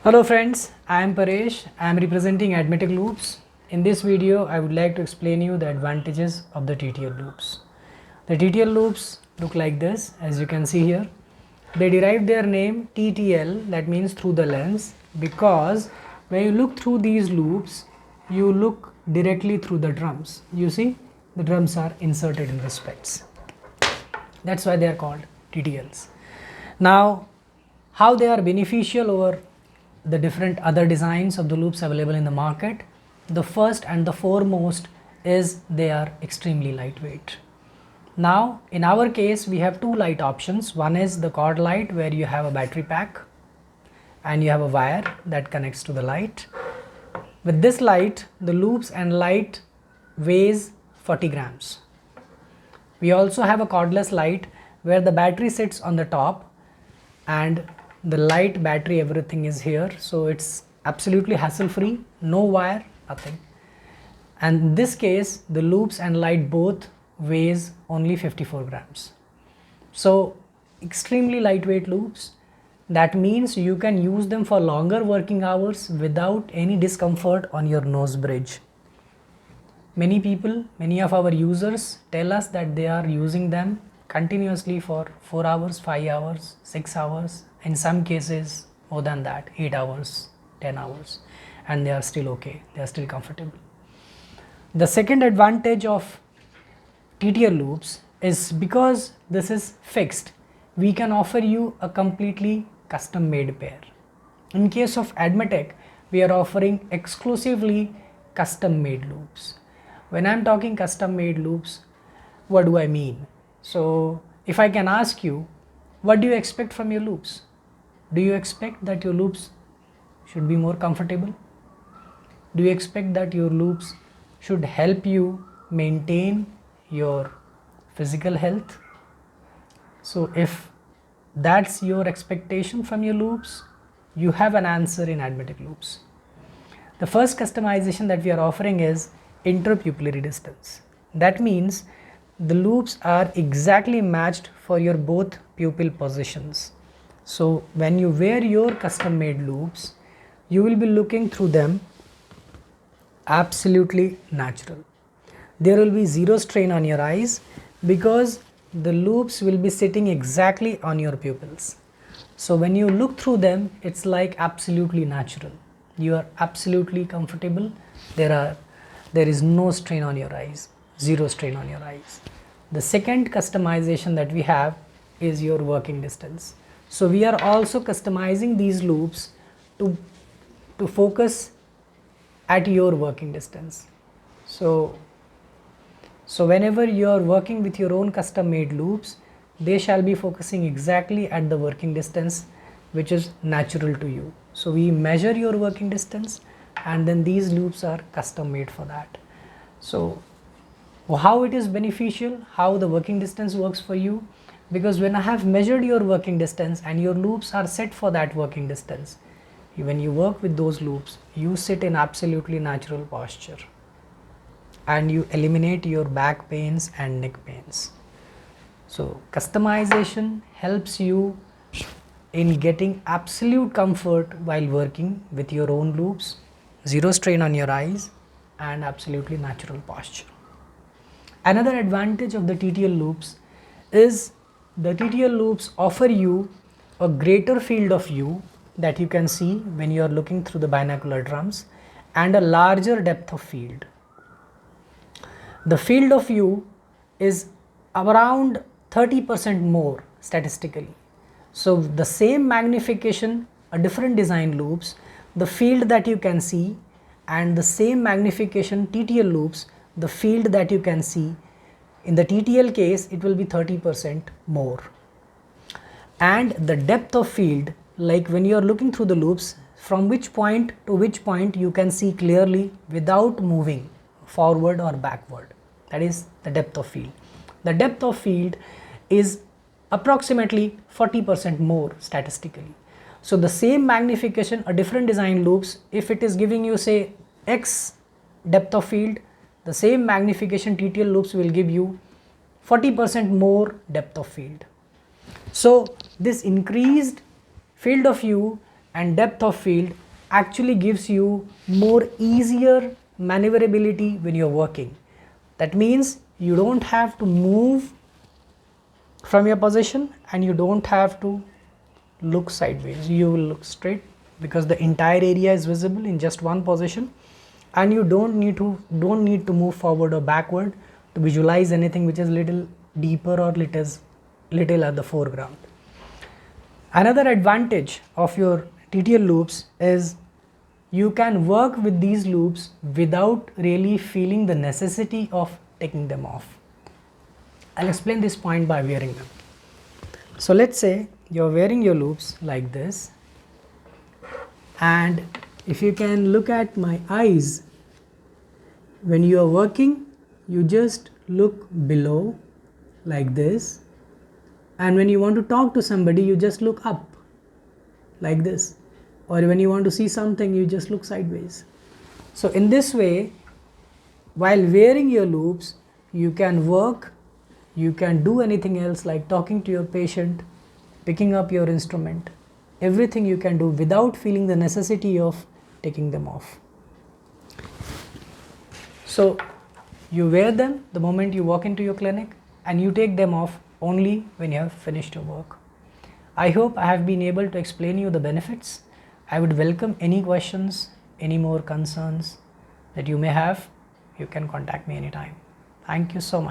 Hello friends, I am Paresh. I am representing Admetic loops. In this video, I would like to explain you the advantages of the TTL loops. The TTL loops look like this, as you can see here. They derive their name TTL, that means through the lens, because when you look through these loops, you look directly through the drums. You see, the drums are inserted in the specs. That's why they are called TTLs. Now, how they are beneficial over the different other designs of the loops available in the market. The first and the foremost is they are extremely lightweight. Now in our case we have two light options. One is the cord light, where you have a battery pack and you have a wire that connects to the light. With this light, the loops and light weighs 40 grams. We also have a cordless light where the battery sits on the top and the light, battery, everything is here, so it's absolutely hassle free, no wire, nothing. And in this case the loops and light both weighs only 54 grams. So extremely lightweight loops. That means you can use them for longer working hours without any discomfort on your nose bridge. Many people, many of our users tell us that they are using them continuously for 4 hours, 5 hours, 6 hours, in some cases more than that, 8 hours, 10 hours, and they are still okay, they are still comfortable. The second advantage of TTL loops is because this is fixed, we can offer you a completely custom made pair. In case of Admetic, we are offering exclusively custom made loops. When I am talking custom made loops, what do I mean? So if I can ask you, what do you expect from your loops? Do you expect that your loops should be more comfortable? Do you expect that your loops should help you maintain your physical health? So if that's your expectation from your loops, you have an answer in Admetic loops. The first customization that we are offering is interpupillary distance. That means the loops are exactly matched for your both pupil positions. So when you wear your custom made loops, you will be looking through them absolutely natural. There will be zero strain on your eyes because the loops will be sitting exactly on your pupils. So when you look through them, it's like absolutely natural. You are absolutely comfortable. There is no strain on your eyes, zero strain on your eyes. The second customization that we have is your working distance. So we are also customizing these loops to focus at your working distance. So whenever you are working with your own custom made loops, they shall be focusing exactly at the working distance which is natural to you. So we measure your working distance and then these loops are custom made for that. So how it is beneficial, how the working distance works for you, because when I have measured your working distance and your loops are set for that working distance, when you work with those loops, you sit in absolutely natural posture and you eliminate your back pains and neck pains. So customization helps you in getting absolute comfort while working with your own loops, zero strain on your eyes and absolutely natural posture. Another advantage of the TTL loops is the TTL loops offer you a greater field of view that you can see when you are looking through the binocular drums and a larger depth of field. The field of view is around 30% more statistically. So the same magnification, a different design loops, the field that you can see, and the same magnification TTL loops, the field that you can see, in the TTL case it will be 30% more. And the depth of field, like when you are looking through the loops, from which point to which point you can see clearly without moving forward or backward. That is the depth of field. The depth of field is approximately 40% more statistically. So the same magnification, a different design loops, if it is giving you say X depth of field, the same magnification TTL loops will give you 40% more depth of field. So this increased field of view and depth of field actually gives you more easier maneuverability when you're working. That means you don't have to move from your position and you don't have to look sideways. You will look straight because the entire area is visible in just one position, and you don't need to move forward or backward to visualize anything which is little deeper or little at the foreground. Another advantage of your TTL loops is you can work with these loops without really feeling the necessity of taking them off. I'll explain this point by wearing them. So let's say you're wearing your loops like this, and if you can look at my eyes, when you are working, you just look below like this, and when you want to talk to somebody, you just look up like this, or when you want to see something, you just look sideways. So in this way, while wearing your loops, you can work, you can do anything else like talking to your patient, picking up your instrument, everything you can do without feeling the necessity of taking them off. So you wear them the moment you walk into your clinic, and you take them off only when you have finished your work. I hope I have been able to explain you the benefits. I would welcome any questions, any more concerns that you may have. You can contact me anytime. Thank you so much.